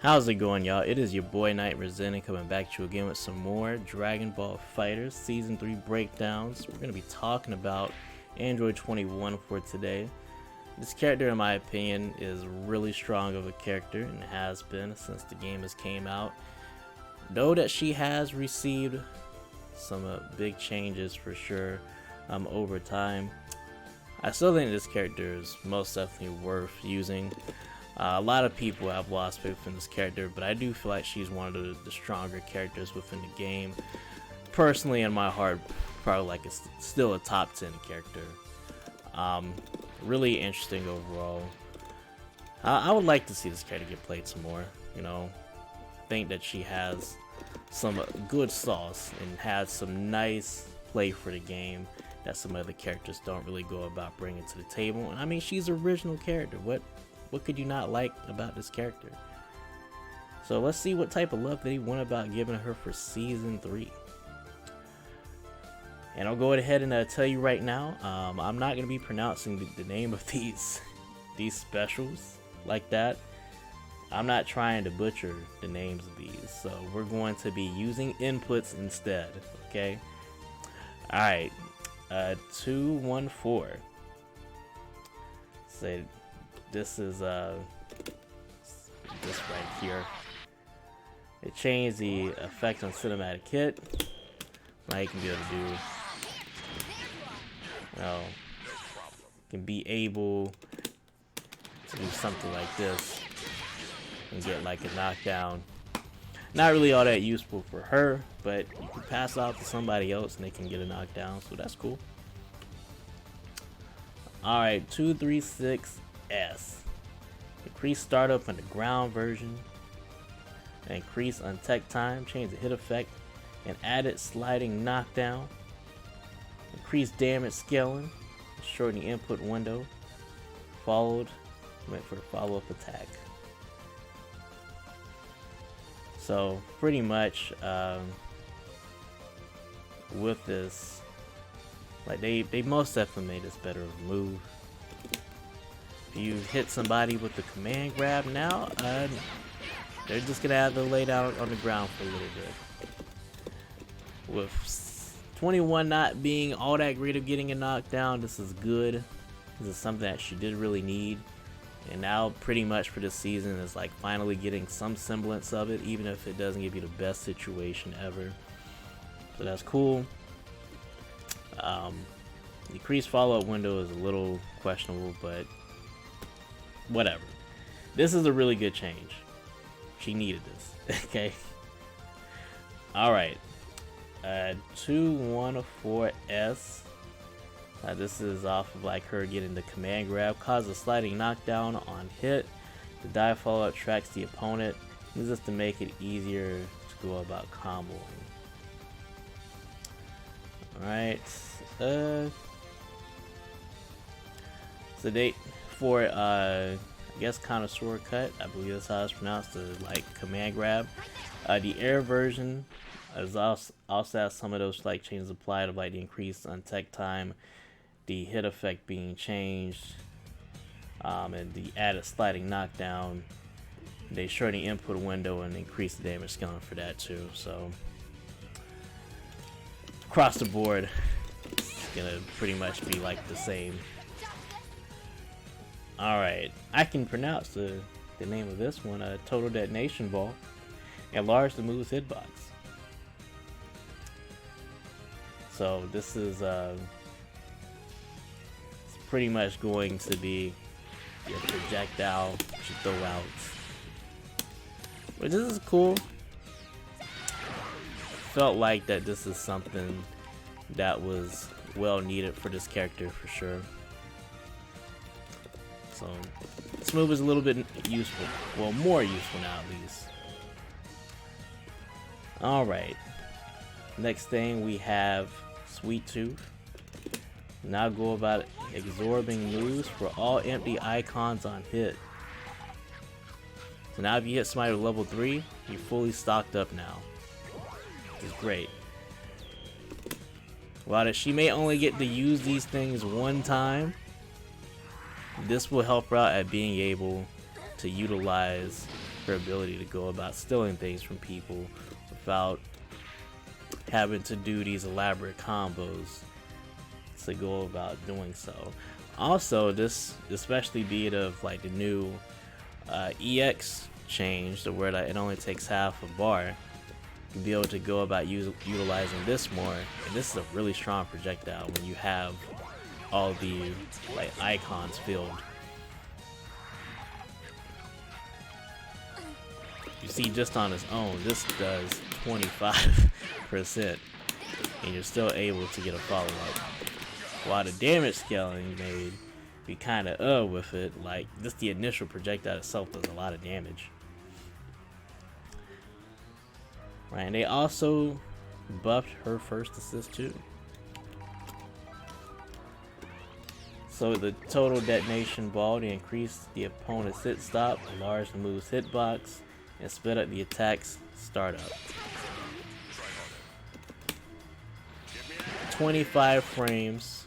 How's it going, y'all? It is your boy Knight Resenting coming back to you again with some more Dragon Ball FighterZ Season 3 breakdowns. We're going to be talking about Android 21 for today. This character, in my opinion, is really strong of a character and has been since the game has came out. Though that she has received some big changes for sure over time, I still think this character is most definitely worth using. A lot of people have lost faith in this character, but I do feel like she's one of the stronger characters within the game. Personally, in my heart, probably like it's still a top 10 character. Really interesting overall. I would like to see this character get played some more. You know, think that she has some good sauce and has some nice play for the game that some other characters don't really go about bringing to the table. And I mean, she's an original character. What could you not like about this character? So let's see what type of love that he went about giving her for Season 3. And I'll go ahead and tell you right now, I'm not going to be pronouncing the name of these specials like that. I'm not trying to butcher the names of these, so we're going to be using inputs instead, okay? Alright, 214. Say this is this right here. It changed the effect on cinematic hit. Now you can be able to do, can be able to do something like this and get like a knockdown. Not really all that useful for her, but you can pass off to somebody else and they can get a knockdown, so that's cool. Alright, 236S. Increase startup on the ground version. Increase untech time, change the hit effect, and added sliding knockdown. Increase damage scaling, shorten the input window. Followed, went for the follow-up attack. So pretty much with this, like they most definitely made this better of a move. If you hit somebody with the command grab now, they're just gonna have to lay down on the ground for a little bit. With 21 not being all that great of getting a knockdown, this is good. This is something that she did really need. And now pretty much for this season is like finally getting some semblance of it, even if it doesn't give you the best situation ever. So that's cool. Decreased follow-up window is a little questionable, but whatever. This is a really good change. She needed this. Okay. Alright. 214S. This is off of like her getting the command grab. Cause a sliding knockdown on hit. The die follow-up tracks the opponent. This is to make it easier to go about comboing. Alright. So date for I guess connoisseur cut, I believe that's how it's pronounced, the like command grab. The air version is also has some of those like changes applied of like the increased untech time, the hit effect being changed, and the added sliding knockdown. They shorten the input window and increase the damage scaling for that too. So across the board, it's gonna pretty much be like the same. Alright, I can pronounce the name of this one, Total Detonation Ball. Enlarge the move's hitbox. So this is it's pretty much going to be your projectile to throw out. But this is cool. Felt like that this is something that was well needed for this character for sure. So this move is a little bit useful. Well, more useful now at least. Alright. Next thing we have Sweet Tooth. Now go about absorbing moves for all empty icons on hit. So now if you hit somebody with level 3, you're fully stocked up now. Which is great. While that she may only get to use these things one time, this will help her out at being able to utilize her ability to go about stealing things from people without having to do these elaborate combos to go about doing so. Also, this especially be it of like the new EX change to where it only takes half a bar. You'll be able to go about utilizing this more, and this is a really strong projectile when you have all the like icons filled. You see, just on its own, this does 25%, and you're still able to get a follow-up. While the damage scaling may be kind of with it, like just the initial projectile itself does a lot of damage. Right, and they also buffed her first assist too. So the total detonation ball, they increase the opponent's hit stop, enlarge the move's hitbox, and sped up the attack's startup. 25 frames.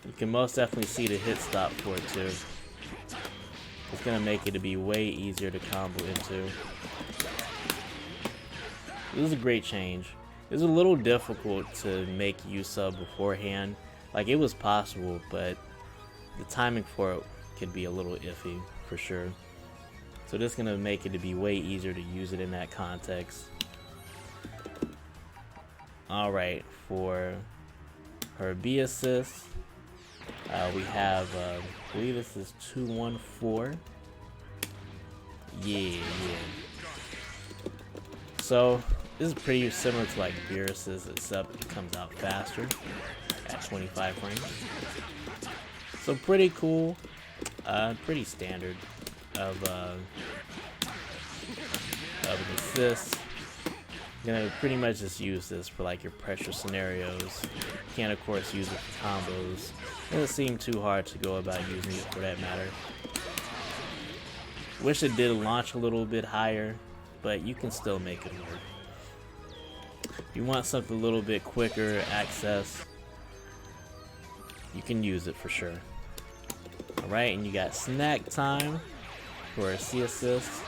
You can most definitely see the hit stop for it too. It's gonna make it to be way easier to combo into. This is a great change. It was a little difficult to make use of beforehand. Like, it was possible, but the timing for it could be a little iffy for sure. So this is gonna make it to be way easier to use it in that context. Alright, for her B assist, we have, I believe this is 214. Yeah. So this is pretty similar to like Beer assist, except it comes out faster at 25 frames. So pretty cool, pretty standard of an assist. You're gonna pretty much just use this for like your pressure scenarios. You can of course use it for combos. It doesn't seem too hard to go about using it for that matter. Wish it did launch a little bit higher, but you can still make it work. If you want something a little bit quicker access, you can use it for sure. Alright, and you got snack time for a C assist.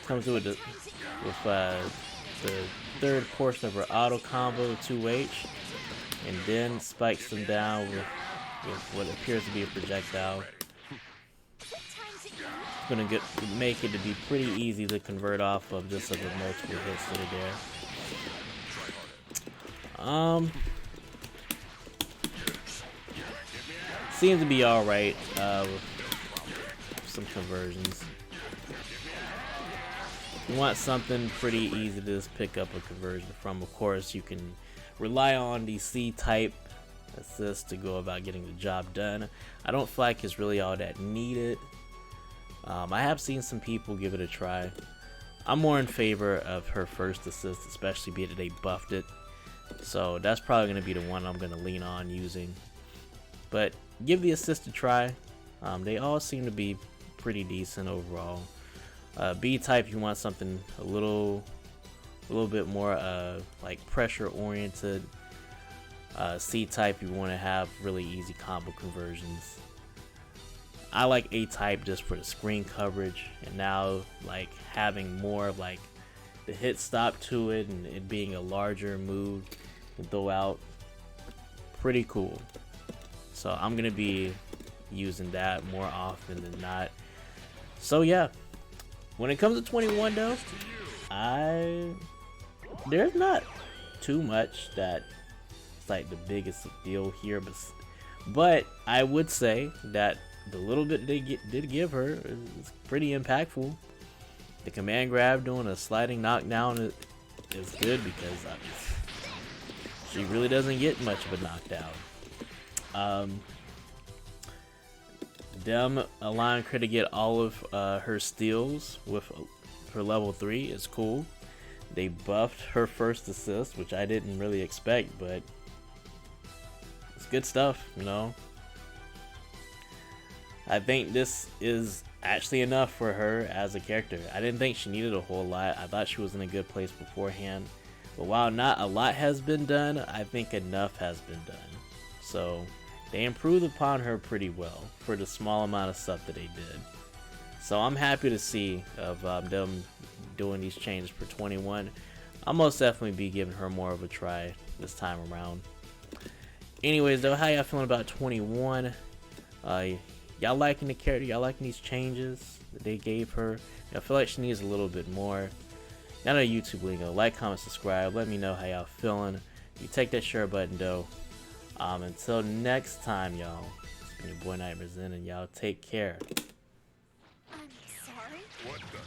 Comes with the third portion of her auto combo 2H, and then spikes them down with what appears to be a projectile. It's gonna make it to be pretty easy to convert off of just of the multiple hits that are there. Seems to be alright with some conversions. You want something pretty easy to just pick up a conversion from. Of course, you can rely on the C-type assist to go about getting the job done. I don't feel like it's really all that needed. I have seen some people give it a try. I'm more in favor of her first assist, especially being that they buffed it. So that's probably going to be the one I'm going to lean on using. But give the assist a try. They all seem to be pretty decent overall. B-type, you want something a little bit more like pressure oriented. C-type, you want to have really easy combo conversions. I like A-type just for the screen coverage, and now like having more of like the hit stop to it and it being a larger move to throw out, pretty cool. So I'm gonna be using that more often than not. So yeah, when it comes to 21 though, there's not too much that it's like the biggest deal here, but I would say that the little bit they did give her is pretty impactful. The command grab doing a sliding knockdown is good because she really doesn't get much of a knockdown. Them allowing her to get all of her steals with her level 3 is cool. They buffed her first assist, which I didn't really expect, but it's good stuff, you know. I think this is actually enough for her as a character. I didn't think she needed a whole lot. I thought she was in a good place beforehand. But while not a lot has been done, I think enough has been done. So they improved upon her pretty well for the small amount of stuff that they did. So I'm happy to see of them doing these changes for 21. I'll most definitely be giving her more of a try this time around. Anyways, though, how y'all feeling about 21? Y'all liking the character? Y'all liking these changes that they gave her? I feel like she needs a little bit more. Y'all know YouTube lingo. Like, comment, subscribe. Let me know how y'all feeling. You take that share button, though. Until next time, y'all. It's been your boy Night Resin, and y'all take care. I'm sorry. What the?